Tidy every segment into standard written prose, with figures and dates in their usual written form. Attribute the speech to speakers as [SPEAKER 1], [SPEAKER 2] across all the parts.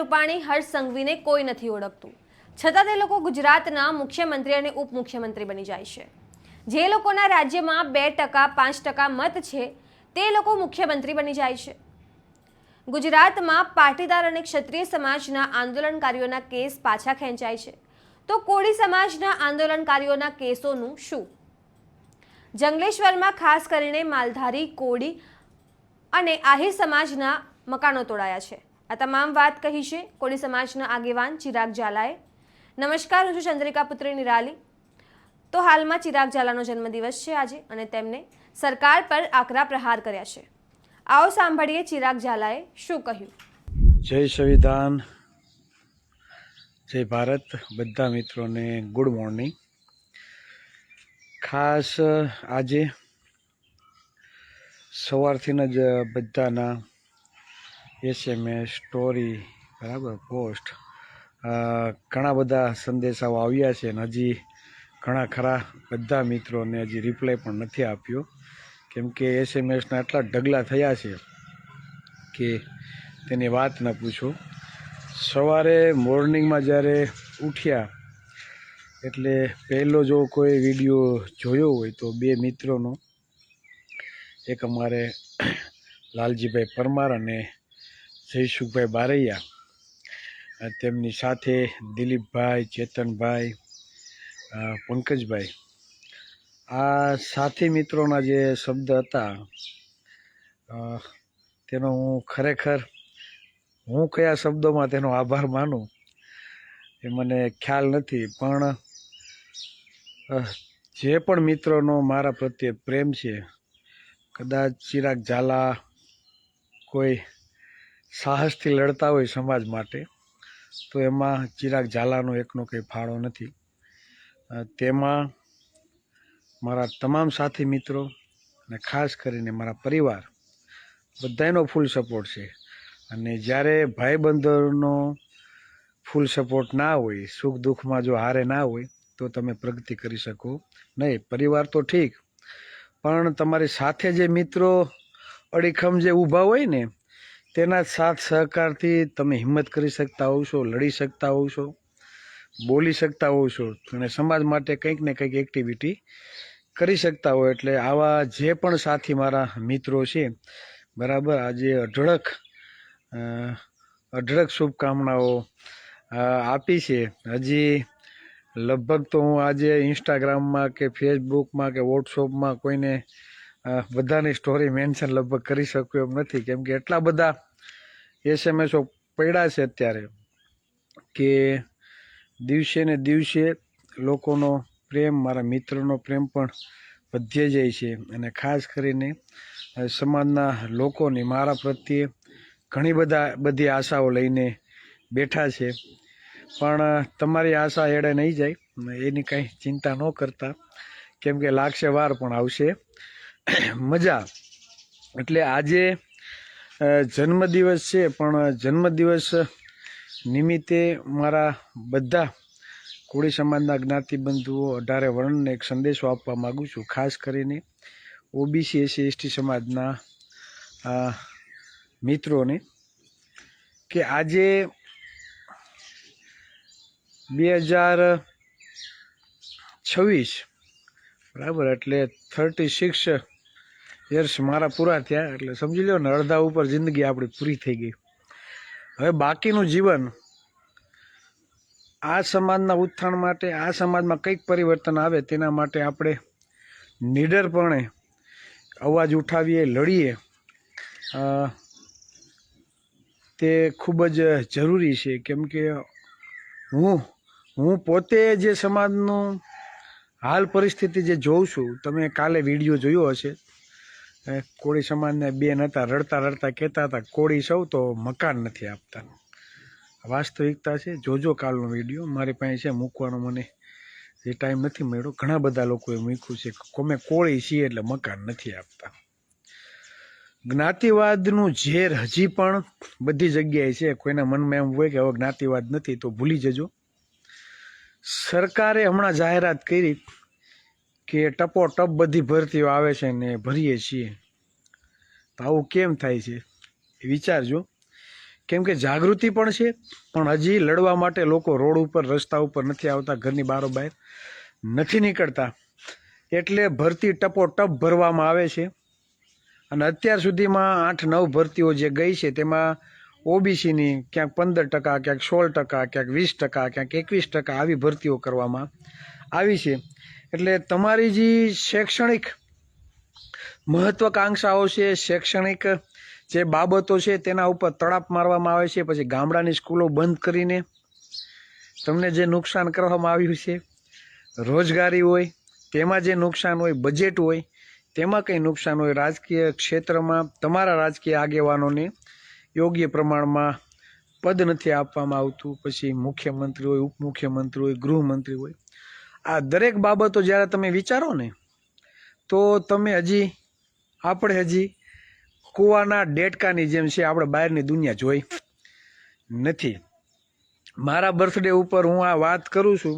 [SPEAKER 1] રૂપાણી હર્ષ સંઘવીને કોઈ નથી ઓળખતું, છતાં તે લોકો ગુજરાતના મુખ્યમંત્રી અને ઉપમુખ્યમંત્રી બની જાય છે. જે લોકોના રાજ્યમાં 2% 5% મત છે તે લોકો મુખ્યમંત્રી બની જાય છે. ગુજરાતમાં પાટીદાર અને ક્ષત્રિય સમાજના આંદોલનકારીઓના કેસ પાછા ખેંચાય છે, તો કોળી સમાજના આંદોલનકારીઓના કેસોનું શું? જંગલેશ્વરમાં ખાસ કરીને માલધારી, કોળી અને આહિર સમાજના મકાનો તોડાયા છે. આ તમામ વાત કહી છે કોળી સમાજના આગેવાન ચિરાગ ઝાલાએ. નમસ્કાર, હું છું ચંદ્રિકા પુત્રી નિરાલી. તો હાલમાં ચિરાગ ઝાલાનો જન્મદિવસ છે આજે અને તેમને સરકાર પર આકરા પ્રહાર કર્યા છે. આવો સાંભળીએ ચિરાગ ઝાલાએ શું કહ્યું.
[SPEAKER 2] જય સંવિધાન, જય ભારત. બધા મિત્રોને ગુડ મોર્નિંગ. ખાસ આજે સવારથી જ બધાના SMS, સ્ટોરી, બરાબર, પોસ્ટ, ઘણા બધા સંદેશાઓ આવ્યા છે અને હજી ઘણા ખરા બધા મિત્રોને હજી રિપ્લાય પણ નથી આપ્યો, કેમ કે SMSના એટલા ઢગલા થયા છે કે તેની વાત ન પૂછો. સવારે મોર્નિંગમાં જ્યારે ઉઠ્યા એટલે પહેલો જો કોઈ વિડીયો જોયો હોય તો બે મિત્રોનો, એક અમારે લાલજીભાઈ પરમાર અને જયસુખભાઈ બારૈયા, તેમની સાથે દિલીપભાઈ, ચેતનભાઈ, પંકજભાઈ, આ સાથી મિત્રોના જે શબ્દ હતા તેનો હું ખરેખર કયા શબ્દોમાં તેનો આભાર માનું એ મને ખ્યાલ નથી, પણ જે પણ મિત્રોનો મારા પ્રત્યે પ્રેમ છે, કદાચ ચિરાગ ઝાલા કોઈ સાહસથી લડતા હોય સમાજ માટે તો એમાં ચિરાગ ઝાલાનો એકનો કંઈ ફાળો નથી. તેમાં મારા તમામ સાથી મિત્રો અને ખાસ કરીને મારા પરિવાર બધાનો ફૂલ સપોર્ટ છે. અને જ્યારે ભાઈબંધોનો ફૂલ સપોર્ટ ના હોય, સુખ દુઃખમાં જો હારે ના હોય તો તમે પ્રગતિ કરી શકો નહીં. પરિવાર તો ઠીક, પણ તમારી સાથે જે મિત્રો અડીખમ જે ઊભા હોય ને તેના સાથ સહકારથી તમે હિંમત કરી શકતા હોવ છો, લડી શકતા હોવ છો, બોલી શકતા હોવ છો અને સમાજ માટે કંઈક ને કંઈક એક્ટિવિટી કરી શકતા હોય. એટલે આવા જે પણ સાથી મારા મિત્રો છે, બરાબર, આજે અઢળક શુભકામનાઓ આપી છે. હજી લગભગ તો હું આજે ઇન્સ્ટાગ્રામમાં કે ફેસબુકમાં કે વોટ્સઅપમાં કોઈને બધાની સ્ટોરી મેન્શન લગભગ કરી શકું એમ નથી, કેમ કે એટલા બધા SMSઓ પડ્યા છે અત્યારે કે દિવસે ને દિવસે લોકોનો પ્રેમ, મારા મિત્રોનો પ્રેમ પણ વધ્યો જાય છે. અને ખાસ કરીને સમાજના લોકોની મારા પ્રત્યે ઘણી બધી આશાઓ લઈને બેઠા છે, પણ તમારી આશા એડે નહીં જાય, એની કંઈ ચિંતા ન કરતા, કેમ કે લાગશે વાર પણ આવશે મજા. એટલે આજે જન્મદિવસ છે, પણ જન્મદિવસ નિમિત્તે મારા બધા કોળી સમાજના જ્ઞાતિબંધુઓ 18 વર્ણને એક સંદેશો આપવા માગું છું, ખાસ કરીને OBC SC ST સમાજના મિત્રોને, કે આજે 2026, બરાબર, એટલે 36 યર્સ મારા પૂરા થયા, એટલે સમજી લો ને અડધા ઉપર જિંદગી આપણી પૂરી થઈ ગઈ. હવે બાકીનું જીવન આ સમાજના ઉત્થાન માટે, આ સમાજમાં કંઈક પરિવર્તન આવે તેના માટે આપણે નિડરપણે અવાજ ઉઠાવીએ, લડીએ, તે ખૂબ જ જરૂરી છે. કેમ કે હું પોતે જે સમાજનું હાલ પરિસ્થિતિ જે જોઉં છું, તમે કાલે વિડીયો જોયો હશે, કોળી સમાજને બેન હતા, રડતા કહેતા હતા કોળી સૌ તો મકાન નથી આપતા. વાસ્તવિકતા છે, જોજો કાલનો વિડીયો, મારી પાસે છે મૂકવાનો, મને જે ટાઈમ નથી મળ્યો. ઘણા બધા લોકોએ મૂક્યું છે કે અમે કોળી છીએ એટલે મકાન નથી આપતા. જ્ઞાતિવાદનું ઝેર હજી પણ બધી જગ્યાએ છે. કોઈના મનમાં એમ હોય કે હવે જ્ઞાતિવાદ નથી તો ભૂલી જજો. સરકારે હમણાં જાહેરાત કરી કે ટપોટપ બધી ભરતીઓ આવે છે ને ભરીએ છીએ, તો આવું કેમ થાય છે એ વિચારજો. કેમ કે જાગૃતિ પણ છે, પણ હજી લડવા માટે લોકો રોડ ઉપર રસ્તા ઉપર નથી આવતા, ઘરની બારોબાર નથી નીકળતા, એટલે ભરતી ટપોટપ ભરવામાં આવે છે. અને અત્યાર સુધીમાં 8-9 ભરતીઓ જે ગઈ છે તેમાં ઓબીસીની ક્યાંક 15%, ક્યાંક 16%, ક્યાંક 20%, ક્યાંક 21% આવી ભરતીઓ કરવામાં આવી છે. એટલે તમારી જે શૈક્ષણિક મહત્વાકાંક્ષાઓ છે, શૈક્ષણિક જે બાબતો છે તેના ઉપર તડાપ મારવામાં આવે છે. પછી ગામડાની સ્કૂલો બંધ કરીને તમને જે નુકસાન કરવામાં આવ્યું છે, રોજગારી હોય તેમાં જે નુકસાન હોય, બજેટ હોય તેમાં કંઈ નુકસાન હોય, રાજકીય ક્ષેત્રમાં તમારા રાજકીય આગેવાનોને યોગ્ય પ્રમાણમાં પદ નથી આપવામાં આવતું, પછી મુખ્યમંત્રી હોય, ઉપમુખ્યમંત્રી હોય, ગૃહમંત્રી હોય, આ દરેક બાબતો જ્યારે તમે વિચારો ને તો તમે આપણે હજી કૂવાના ડેટકાની જેમ છે, આપણે બહારની દુનિયા જોઈ નથી. મારા બર્થડે ઉપર હું આ વાત કરું છું,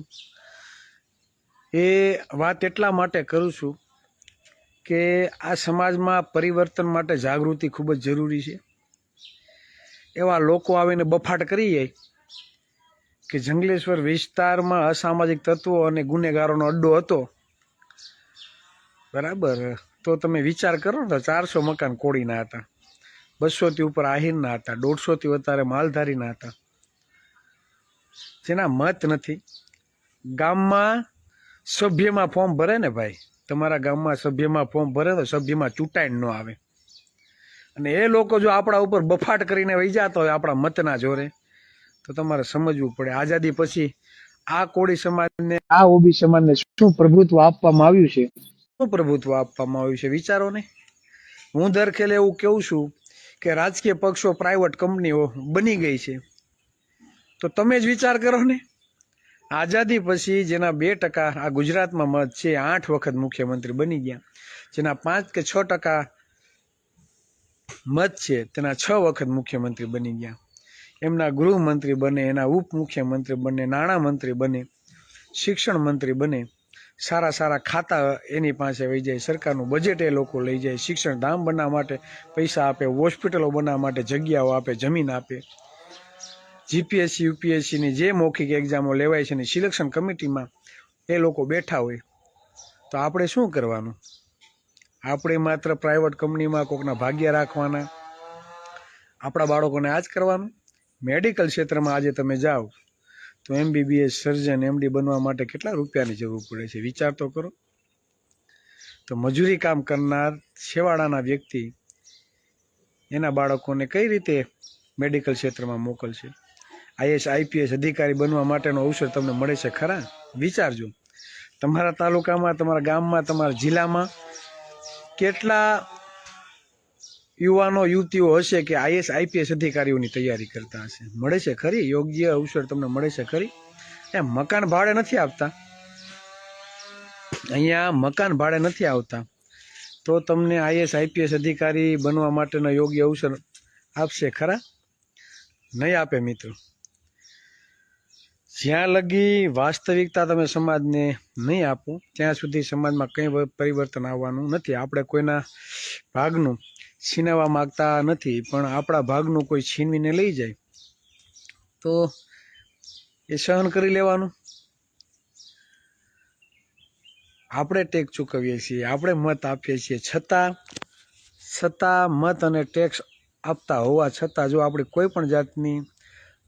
[SPEAKER 2] એ વાત એટલા માટે કરું છું કે આ સમાજમાં પરિવર્તન માટે જાગૃતિ ખૂબ જ જરૂરી છે. એવા લોકો આવીને બફાટ કરી જાય કે જંગલેશ્વર વિસ્તારમાં અસામાજિક તત્વો અને ગુનેગારોનો અડ્ડો હતો, બરાબર, તો તમે વિચાર કરો ને, 400 મકાન કોળીના હતા, 200થી ઉપર આહિરના હતા, 150થી વધારે માલધારીના હતા, જેના મત નથી. ગામમાં સભ્યમાં ફોર્મ ભરે ને ભાઈ, તમારા ગામમાં સભ્યમાં ફોર્મ ભરે તો સભ્યમાં ચૂંટાઈને ન આવે, અને એ લોકો જો આપણા ઉપર બફાટ કરીને વહી જતા હોય આપણા મતના જોરે, તો તમારે સમજવું પડે આઝાદી પછી આ કોળી સમાજને, આ ઓબી સમાજને શું પ્રભુત્વ આપવામાં આવ્યું છે, શું પ્રભુત્વ આપવામાં આવ્યું છે, વિચારો ને. હું દરખેલે એવું કહું છું કે રાજકીય પક્ષો પ્રાઇવેટ કંપનીઓ બની ગઈ છે, તો તમે જ વિચાર કરો ને. આઝાદી પછી જેના 2% આ ગુજરાતમાં મત છે, 8 વખત મુખ્યમંત્રી બની ગયા, જેના 5 કે 6% મત છે તેના 6 વખત મુખ્યમંત્રી બની ગયા. એમના ગૃહમંત્રી બને, એના ઉપમુખ્યમંત્રી બને, નાણામંત્રી બને, શિક્ષણ મંત્રી બને, સારા ખાતા એની પાસે વહી જાય, સરકારનું બજેટ એ લોકો લઈ જાય, શિક્ષણ ધામ બનાવવા માટે પૈસા આપે, હોસ્પિટલો બનાવવા માટે જગ્યાઓ આપે, જમીન આપે, જીપીએસસી યુપીએસસીની જે મૌખિક એક્ઝામો લેવાય છે ને સિલેક્શન કમિટીમાં એ લોકો બેઠા હોય, તો આપણે શું કરવાનું? આપણે માત્ર પ્રાઇવેટ કંપનીમાં કોકના ભાગ્ય રાખવાના, આપણા બાળકોને આ જ કરવાનું. મેડિકલ ક્ષેત્રમાં આજે તમે જાઓ તો MBBS સર્જન MD બનવા માટે કેટલા રૂપિયાની જરૂર પડે છે, વિચાર તો કરો. તો મજૂરી કામ કરનાર છેવાડાના વ્યક્તિ એના બાળકોને કઈ રીતે મેડિકલ ક્ષેત્રમાં મોકલશે? IAS IPS અધિકારી બનવા માટેનો અવસર તમને મળે છે ખરા? વિચારજો. તમારા તાલુકામાં, તમારા ગામમાં, તમારા જિલ્લામાં કેટલા યુવાનો યુવતીઓ હશે કે IAS IPS અધિકારીઓની તૈયારી કરતા હશે? મળે છે ખરી? યોગ્ય અવસર તમને મળે છે ખરી? એમ મકાન ભાડે નથી આપતા, અહીંયા મકાન ભાડે નથી આવતા, તો તમને IAS IPS અધિકારી બનવા માટેનો યોગ્ય અવસર આપશે ખરા? નહીં આપે મિત્રો. જ્યાં લગી વાસ્તવિકતા તમે સમાજને નહીં આપો ત્યાં સુધી સમાજમાં કંઈ પરિવર્તન આવવાનું નથી. આપણે કોઈના ભાગનું છીનવવા માગતા નથી, પણ આપણા ભાગનું કોઈ છીનવીને લઈ જાય તો એ સહન કરી લેવાનું. આપણે ટેક્સ ચૂકવીએ છીએ, આપણે મત આપીએ છીએ, છતાં મત અને ટેક્સ આપતા હોવા છતાં જો આપણી કોઈ પણ જાતની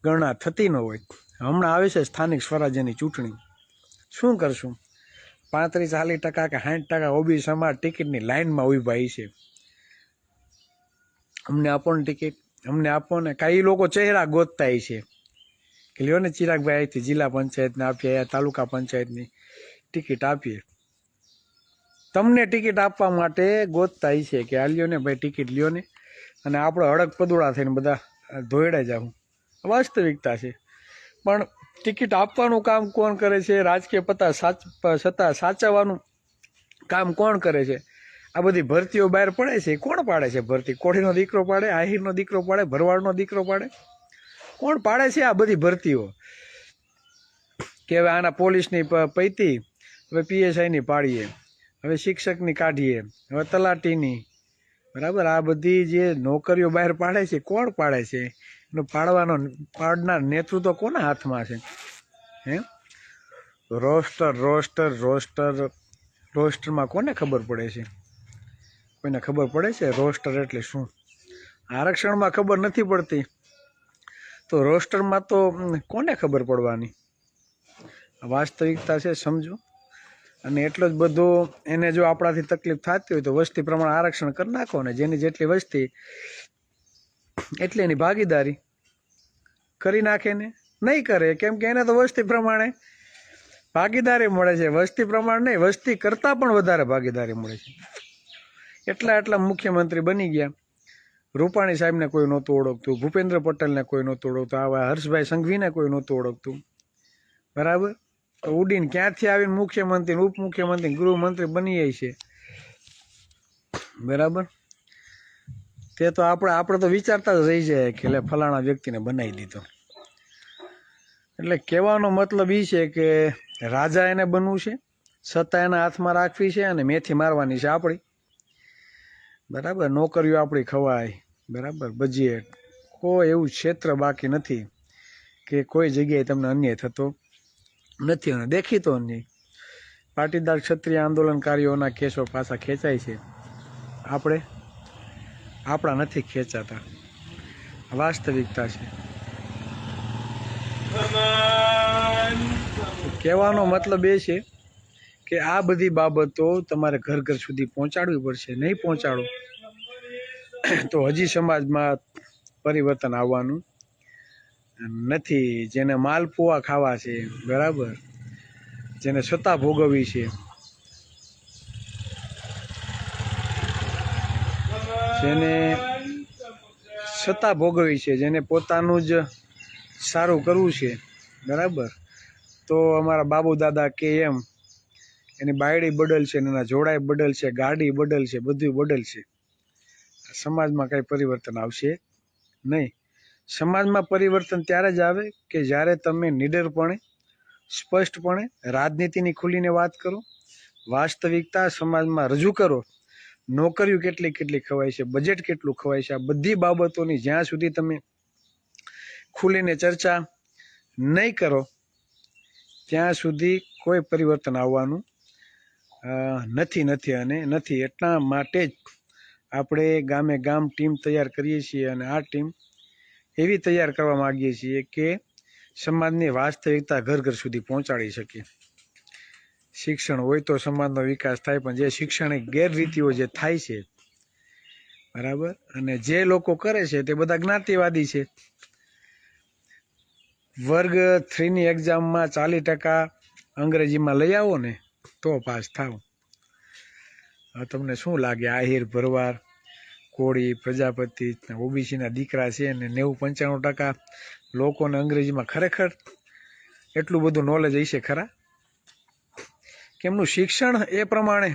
[SPEAKER 2] ગણના થતી ન હોય. હમણાં આવે છે સ્થાનિક સ્વરાજ્યની ચૂંટણી, શું કરશું? 35-40% કે 60% ઓબી સમાજ ટિકિટની લાઇનમાં ઊભા છે. અમને આપો ને ટિકિટ, અમને આપો ને. કાંઈ લોકો ચહેરા ગોતતા છે કે લ્યો ને ચિરાગભાઈ અહીંથી જિલ્લા પંચાયતને આપીએ, તાલુકા પંચાયતની ટિકિટ આપીએ. તમને ટિકિટ આપવા માટે ગોતતા છે કે આ લ્યો ને ભાઈ ટિકિટ લ્યો ને, અને આપણે હડક પદોળા થઈને બધા ધોઈડા જાઉં. વાસ્તવિકતા છે. પણ ટિકિટ આપવાનું કામ કોણ કરે છે? રાજકીય સત્તા સાચવવાનું કામ કોણ કરે છે? આ બધી ભરતીઓ બહાર પડે છે, કોણ પાડે છે ભરતી? કોઠીનો દીકરો પાડે, આહિરનો દીકરો પાડે, ભરવાડનો દીકરો પાડે? કોણ પાડે છે આ બધી ભરતીઓ? કે હવે આના પોલીસની પૈતી, હવે PSIની પાડીએ, હવે શિક્ષકની કાઢીએ, હવે તલાટીની, બરાબર. આ બધી જે નોકરીઓ બહાર પાડે છે, કોણ પાડે છે? પાડનાર નેતૃત્વ કોના હાથમાં છે? હે, રોસ્ટરમાં કોને ખબર પડે છે? કોઈને ખબર પડે છે રોસ્ટર એટલે શું? આરક્ષણમાં ખબર નથી પડતી તો રોસ્ટરમાં તો કોને ખબર પડવાની? વાસ્તવિકતા છે, સમજો. અને એટલો જ બધું એને જો આપણાથી તકલીફ થતી હોય તો વસ્તી પ્રમાણે આરક્ષણ કરી નાખો ને, જેની જેટલી વસ્તી એટલે એની ભાગીદારી કરી નાખે ને. નહીં કરે કેમ કે એને તો વસ્તી પ્રમાણે ભાગીદારી મળે છે. વસ્તી પ્રમાણે નહીં, વસ્તી કરતાં પણ વધારે ભાગીદારી મળે છે. એટલા મુખ્યમંત્રી બની ગયા. રૂપાણી સાહેબને કોઈ નહોતું ઓળખતું, ભૂપેન્દ્ર પટેલને કોઈ નહોતું ઓળખતું, આવા હર્ષભાઈ સંઘવીને કોઈ નહોતું ઓળખતું, બરાબર? તો ઉડીને ક્યાંથી આવીને મુખ્યમંત્રી, ઉપમુખ્યમંત્રી, ગૃહમંત્રી બની જાય છે, બરાબર? તે તો આપણે તો વિચારતા જ રહી જાય કે એટલે ફલાણા વ્યક્તિને બનાવી દીધો. એટલે કહેવાનો મતલબ એ છે કે રાજા એને બનવું છે, સત્તા એના હાથમાં રાખવી છે અને મેથી મારવાની છે આપણી, બરાબર? નોકરીઓ આપણી ખવાય, બરાબર? બજેટ, કોઈ એવું ક્ષેત્ર બાકી નથી કે કોઈ જગ્યાએ તમને અન્યાય થતો નથી. અને દેખીતો અન્યાય. પાટીદાર ક્ષત્રિય આંદોલનકારીઓના કેસો પાછા ખેંચાય છે, આપણા નથી ખેંચાતા. વાસ્તવિકતા છે. કહેવાનો મતલબ એ છે કે આ બધી બાબતો તમારે ઘર ઘર સુધી પહોંચાડવી પડશે. નહીં પહોંચાડો તો હજી સમાજમાં પરિવર્તન આવવાનું નથી. જેને માલપુઆ ખાવા છે, બરાબર, જેને સત્તા ભોગવવી છે, જેને સત્તા ભોગવવી છે, જેને પોતાનું જ સારું કરવું છે, બરાબર, તો અમારા બાબુ દાદા કે એમ એની બાયડી બદલ છે, એના જોડાઈ બદલ છે, ગાડી બદલ છે, બધું બદલ છે. સમાજમાં કંઈ પરિવર્તન આવશે નહીં. સમાજમાં પરિવર્તન ત્યારે જ આવે કે જ્યારે તમે નિડરપણે, સ્પષ્ટપણે રાજનીતિની ખુલીને વાત કરો, વાસ્તવિકતા સમાજમાં રજૂ કરો. નોકરીઓ કેટલી ખવાય છે, બજેટ કેટલું ખવાય છે, આ બધી બાબતોની જ્યાં સુધી તમે ખુલીને ચર્ચા નહીં કરો ત્યાં સુધી કોઈ પરિવર્તન આવવાનું નથી. એટલા માટે જ આપણે ગામે ગામ ટીમ તૈયાર કરીએ છીએ અને આ ટીમ એવી તૈયાર કરવા માગીએ છીએ કે સમાજની વાસ્તવિકતા ઘર ઘર સુધી પહોંચાડી શકીએ. શિક્ષણ હોય તો સમાજનો વિકાસ થાય, પણ જે શિક્ષણિક ગેરરીતિઓ જે થાય છે, બરાબર, અને જે લોકો કરે છે તે બધા જ્ઞાતિવાદી છે. વર્ગ 3ની એક્ઝામમાં 40% અંગ્રેજીમાં લઈ આવો ને તો પાસ થાવ. હવે તમને શું લાગે? આહિર, ભરવાડ, કોળી, પ્રજાપતિ, ઓબીસીના દીકરા છે ને 90-95% લોકોને અંગ્રેજીમાં ખરેખર એટલું બધું નોલેજ હશે ખરા? કેમનું શિક્ષણ એ પ્રમાણે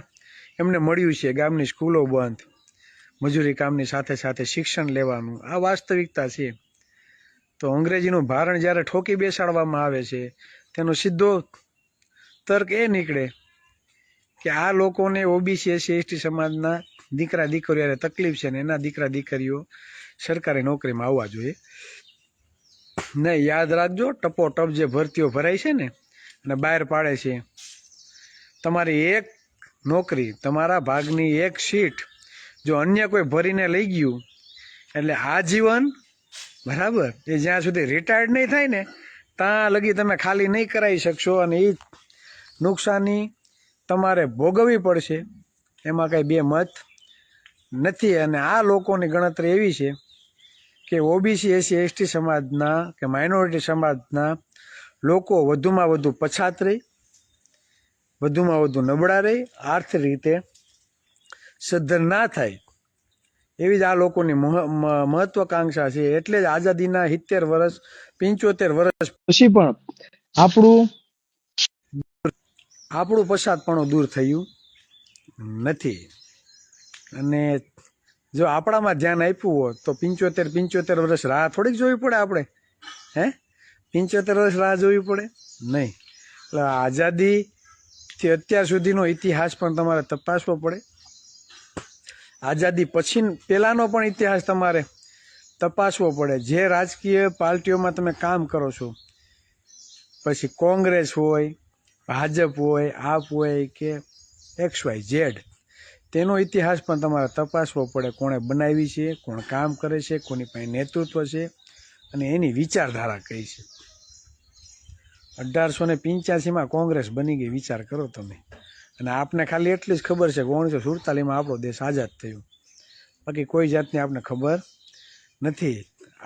[SPEAKER 2] એમને મળ્યું છે. ગામની સ્કૂલો બંધ, મજૂરી કામની સાથે સાથે શિક્ષણ લેવાનું, આ વાસ્તવિકતા છે. તો અંગ્રેજીનું ભારણ જ્યારે ઠોકી બેસાડવામાં આવે છે તેનો સીધો તર્ક એ નીકળે કે આ લોકોને ઓબીસી, એસસી, એસટી સમાજના દીકરા દીકરીઓને તકલીફ છે ને એના દીકરા દીકરીઓ સરકારી નોકરીમાં આવવા જોઈએ. નહીં, યાદ રાખજો, ટપોટપ જે ભરતીઓ ભરાય છે ને અને બહાર પાડે છે, તમારી એક નોકરી, તમારા ભાગની એક સીટ જો અન્ય કોઈ ભરીને લઈ ગયું એટલે આજીવન, બરાબર, એ જ્યાં સુધી રિટાયર્ડ નહીં થાય ને ત્યાં લગી તમે ખાલી નહીં કરાવી શકશો અને એ નુકસાની તમારે ભોગવવી પડશે. એમાં કંઈ બે મત નથી. અને આ લોકોની ગણતરી એવી છે કે ઓબીસી, એસસી, એસટી સમાજના કે માઇનોરિટી સમાજના લોકો વધુમાં વધુ પછાત રહી, વધુમાં વધુ નબળા રહી, આર્થિક રીતે સદ્ધર ના થાય એવી જ આ લોકોની મહત્વાકાંક્ષા છે. એટલે જ આઝાદીના 70 વર્ષ, 75 વર્ષ પછી પણ આપણું પછાતપણું દૂર થયું નથી. અને જો આપણામાં ધ્યાન આપ્યું હોત તો 75 વર્ષ રાહ થોડીક જોવી પડે આપણે? 75 વર્ષ રાહ જોવી પડે નહીં. એટલે આઝાદીથી અત્યાર સુધીનો ઇતિહાસ પણ તમારે તપાસવો પડે. આઝાદી પછી પહેલાંનો પણ ઇતિહાસ તમારે તપાસવો પડે. જે રાજકીય પાર્ટીઓમાં તમે કામ કરો છો, પછી કોંગ્રેસ હોય, ભાજપ હોય, આપ હોય કે XYZ, તેનો ઇતિહાસ પણ તમારે તપાસવો પડે. કોણે બનાવી છે, કોણ કામ કરે છે, કોની પાસે નેતૃત્વ છે અને એની વિચારધારા કઈ છે. 1885માં કોંગ્રેસ બની ગઈ, વિચાર કરો તમે. અને આપને ખાલી એટલી જ ખબર છે કે 1947માં આપણો દેશ આઝાદ થયો, બાકી કોઈ જાતની આપને ખબર નથી.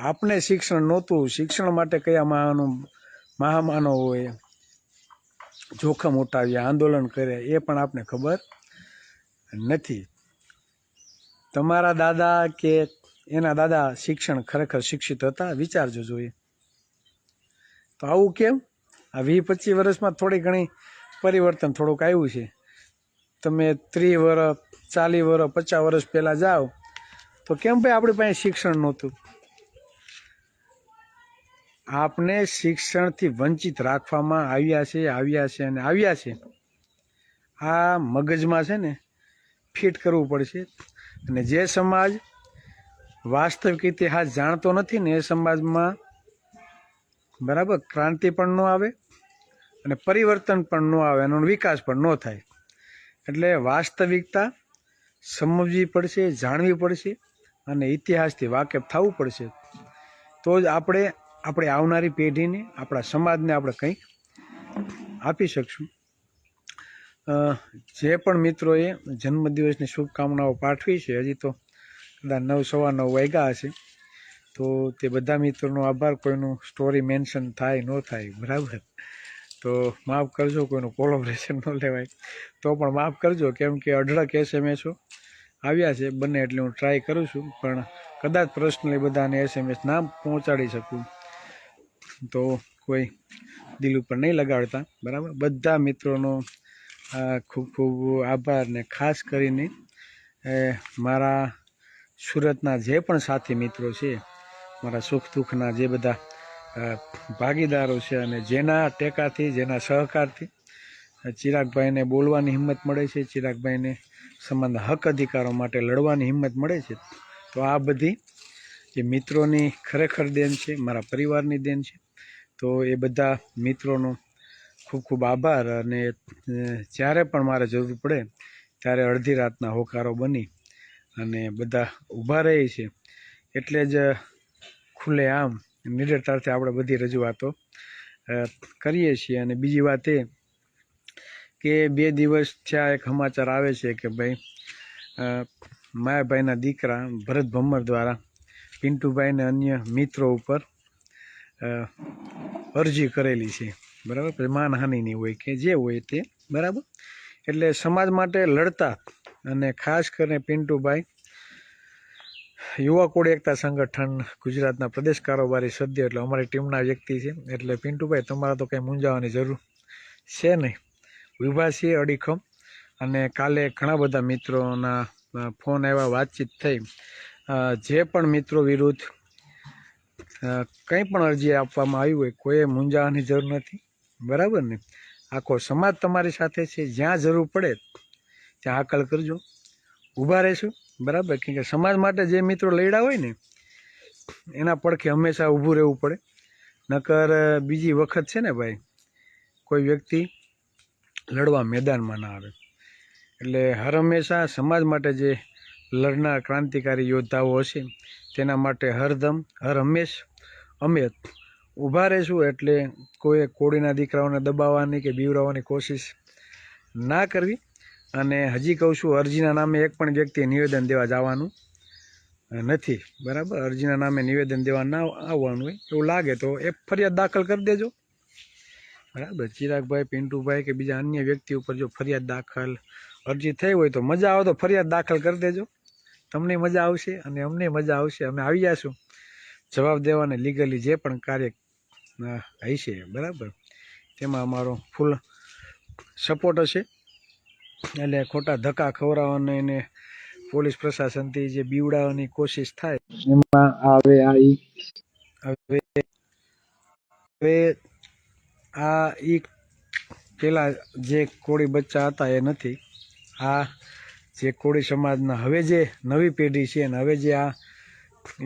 [SPEAKER 2] આપને શિક્ષણ નહોતું. શિક્ષણ માટે કયા મહામાનવોએ જોખમ ઉઠાવ્યા, આંદોલન કર્યા, એ પણ આપને ખબર નથી. તમારા દાદા કે એના દાદા શિક્ષણ ખરેખર શિક્ષિત હતા? વિચારજો જોઈએ. તો આવું કેમ? આ 20-25 વર્ષમાં થોડી ઘણી પરિવર્તન થોડુંક આવ્યું છે. તમે 30 વર્ષ, 40 વર્ષ, 50 વર્ષ પહેલાં જાઓ તો કેમ ભાઈ આપણી પાસે શિક્ષણ નહોતું? આપને શિક્ષણથી વંચિત રાખવામાં આવ્યા છે. આ મગજમાં છે ને ફિટ કરવું પડશે. અને જે સમાજ વાસ્તવિક ઇતિહાસ જાણતો નથી ને, એ સમાજમાં બરાબર ક્રાંતિ પણ ન આવે અને પરિવર્તન પણ ન આવે, એનો વિકાસ પણ ન થાય. એટલે વાસ્તવિકતા સમજવી પડશે, જાણવી પડશે અને ઇતિહાસથી વાકેફ થવું પડશે. તો જ આપણે આપણી આવનારી પેઢીને, આપણા સમાજને આપણે કંઈક આપી શકશું. જે પણ મિત્રોએ જન્મદિવસની શુભકામનાઓ પાઠવી છે, હજી તો કદાચ 9:15 વાગ્યા હશે, તો તે બધા મિત્રોનો આભાર. કોઈનું સ્ટોરી મેન્શન થાય ન થાય, બરાબર, તો માફ કરજો. કોઈનું કોલોબરેશન ન લેવાય તો પણ માફ કરજો, કેમ કે અઢળક SMS આવ્યા છે. બને એટલે હું ટ્રાય કરું છું, પણ કદાચ પર્સનલી બધાને SMS ના પહોંચાડી શકું તો કોઈ દિલ ઉપર નહીં લગાડતા, બરાબર. બધા મિત્રોનો ખૂબ ખૂબ આભાર. ને ખાસ કરીને મારા સુરતના જે પણ સાથી મિત્રો છે, મારા સુખ દુઃખના જે બધા ભાગીદારો છે, અને જેના ટેકાથી, જેના સહકારથી ચિરાગભાઈને બોલવાની હિંમત મળે છે, ચિરાગભાઈને સમાજના હક અધિકારો માટે લડવાની હિંમત મળે છે, તો આ બધી જે મિત્રોની ખરેખર દેન છે, મારા પરિવારની દેન છે. તો એ બધા મિત્રોનો ખૂબ ખૂબ આભાર. અને જ્યારે પણ મારે જરૂર પડે ત્યારે અડધી રાતના હોકારો બની અને બધા ઊભા રહે છે. એટલે જ ખુલ્લે આમ નિડરતાથી આપણે બધી રજૂઆતો કરીએ છીએ. અને બીજી વાત એ કે 2 દિવસ થયા એક સમાચાર આવે છે કે ભાઈ માયાભાઈના દીકરા ભરત ભમ્મર દ્વારા પિન્ટુભાઈને અન્ય મિત્રો ઉપર અરજી કરેલી છે, બરાબર. માનહાનિની હોય કે જે હોય તે, બરાબર. એટલે સમાજ માટે લડતા, અને ખાસ કરીને પિન્ટુભાઈ યુવા કોળી એકતા સંગઠન ગુજરાતના પ્રદેશ કારોબારી સભ્ય, એટલે અમારી ટીમના વ્યક્તિ છે. એટલે પિન્ટુભાઈ, તમારે તો કંઈ મૂંઝાવાની જરૂર છે નહીં. ઊભા છીએ અડીખમ. અને કાલે ઘણા બધા મિત્રોના ફોન આવ્યા, વાતચીત થઈ. જે પણ મિત્રો વિરુદ્ધ કંઈ પણ અરજી આપવામાં આવી હોય, કોઈએ મૂંઝાવાની જરૂર નથી, બરાબર ને. આખો સમાજ તમારી સાથે છે. જ્યાં જરૂર પડે ત્યાં હાકલ કરજો, ઊભા રહેશું, બરાબર. કેમ કે સમાજ માટે જે મિત્રો લડ્યા હોય ને, એના પડખે હંમેશા ઊભું રહેવું પડે. નકર બીજી વખત છે ને ભાઈ, કોઈ વ્યક્તિ લડવા મેદાનમાં ના આવે. એટલે હર હંમેશા સમાજ માટે જે લડનાર ક્રાંતિકારી યોદ્ધાઓ હશે, તેના માટે હરદમ હર હંમેશ અમે ઊભા રહીશું. એટલે કોઈ કોળીના દીકરાઓને દબાવવાની કે બીવરાવવાની કોશિશ ના કરવી. અને હજી કહું છું, અરજીના નામે એક પણ વ્યક્તિએ નિવેદન દેવા જવાનું નથી, બરાબર. અરજીના નામે નિવેદન દેવા ના આવવાનું હોય એવું લાગે તો એક ફરિયાદ દાખલ કરી દેજો, બરાબર. ચિરાગભાઈ, પિન્ટુભાઈ કે બીજા અન્ય વ્યક્તિ ઉપર જો ફરિયાદ દાખલ અરજી થઈ હોય તો મજા આવે તો ફરિયાદ દાખલ કરી દેજો. તમને મજા આવશે અને અમને મજા આવશે. અમે આવી જઈશું જવાબ દેવાને, લીગલી જે પણ કાર્ય હશે, બરાબર, તેમાં અમારો ફૂલ સપોર્ટ હશે. એટલે ખોટા ધક્કા ખવડાવવાને એને પોલીસ પ્રશાસનથી જે બીવડાવવાની કોશિશ થાય, એમાં હવે પેલા જે કોળી બચ્ચા હતા એ નથી. આ જે કોળી સમાજના હવે જે નવી પેઢી છે, અને હવે જે આ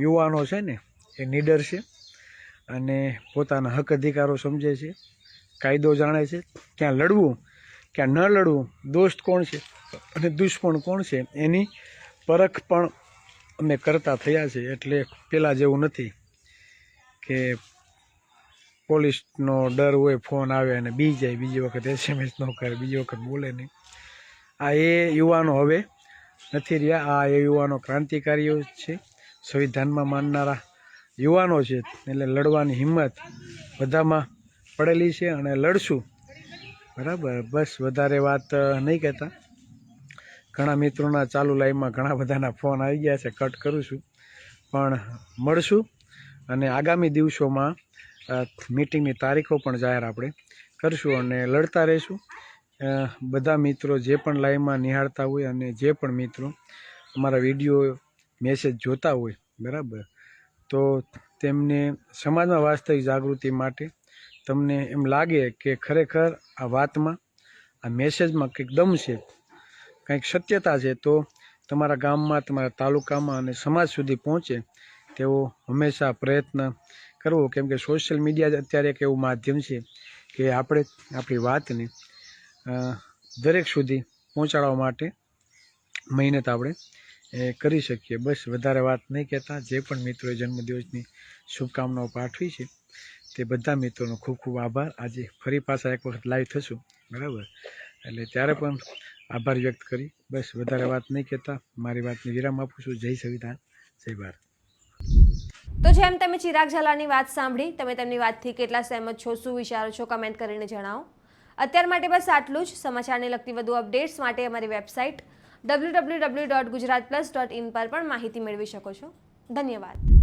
[SPEAKER 2] યુવાનો છે ને એ નીડર છે અને પોતાના હક અધિકારો સમજે છે, કાયદો જાણે છે, ક્યાં લડવું ક્યાં ન લડવું, દોસ્ત કોણ છે અને દુશ્મન કોણ છે એની પરખ પણ અમે કરતા થયા છે. એટલે પહેલાં જેવું નથી કે પોલીસનો ડર હોય, ફોન આવે અને બી જાય, બીજી વખત SMS ન કરે, બીજી વખત બોલે નહીં. આ એ યુવાનો હવે નથી રહ્યા. આ એ યુવાનો ક્રાંતિકારીઓ છે, સંવિધાનમાં માનનારા યુવાનો છે. એટલે લડવાની હિંમત બધામાં પડેલી છે અને લડશું. બરાબર, બસ વધારે વાત નહીં કહેતા. ઘણા મિત્રોના ચાલુ લાઈવમાં ઘણા બધાના ફોન આવી ગયા છે, કટ કરું છું. પણ મળશું અને આગામી દિવસોમાં મીટિંગની તારીખો પણ જાહેર આપણે કરશું અને લડતા રહીશું. બધા મિત્રો જે પણ લાઈવમાં નિહાળતા હોય અને જે પણ મિત્રો અમારા વિડીયો મેસેજ જોતા હોય, બરાબર, તો તેમને સમાજમાં વાસ્તવિક જાગૃતિ માટે તમને એમ લાગે કે ખરેખર આ વાતમાં, આ મેસેજમાં કંઈક દમ છે, કંઈક સત્યતા છે, તો તમારા ગામમાં, તમારા તાલુકામાં અને સમાજ સુધી પહોંચે તેવો હંમેશા પ્રયત્ન કરવો. કેમ કે સોશિયલ મીડિયા અત્યારે એક એવું માધ્યમ છે કે આપણે આપણી વાતને દરેક સુધી પહોંચાડવા માટે મહેનત આપણે કરી શકીએ. બસ વધારે વાત નહીં કહેતા. જે પણ મિત્રોએ જન્મદિવસની શુભકામનાઓ પાઠવી છે તે બધા મિત્રોનો ખૂબ ખૂબ આભાર. આજે ફરી પાછા એક વખત લાઈવ થશું, બરાબર, એટલે ત્યારે પણ આભાર વ્યક્ત કરી. બસ વધારે વાત નહીં કહેતા, મારી વાતને વિરામ આપું છું. જય સંવિધાન, જય ભારત.
[SPEAKER 1] તો જેમ તમે ચિરાગ ઝાલાની વાત સાંભળી, તમે તેમની વાતથી કેટલા સહેમત છો, શું વિચારો છો, કમેન્ટ કરીને જણાવો. અત્યાર માટે બસ આટલું જ. સમાચારને લગતી વધુ અપડેટ્સ માટે અમારી વેબસાઇટ www.gujaratplus.in પર પણ માહિતી મેળવી શકો છો. ધન્યવાદ.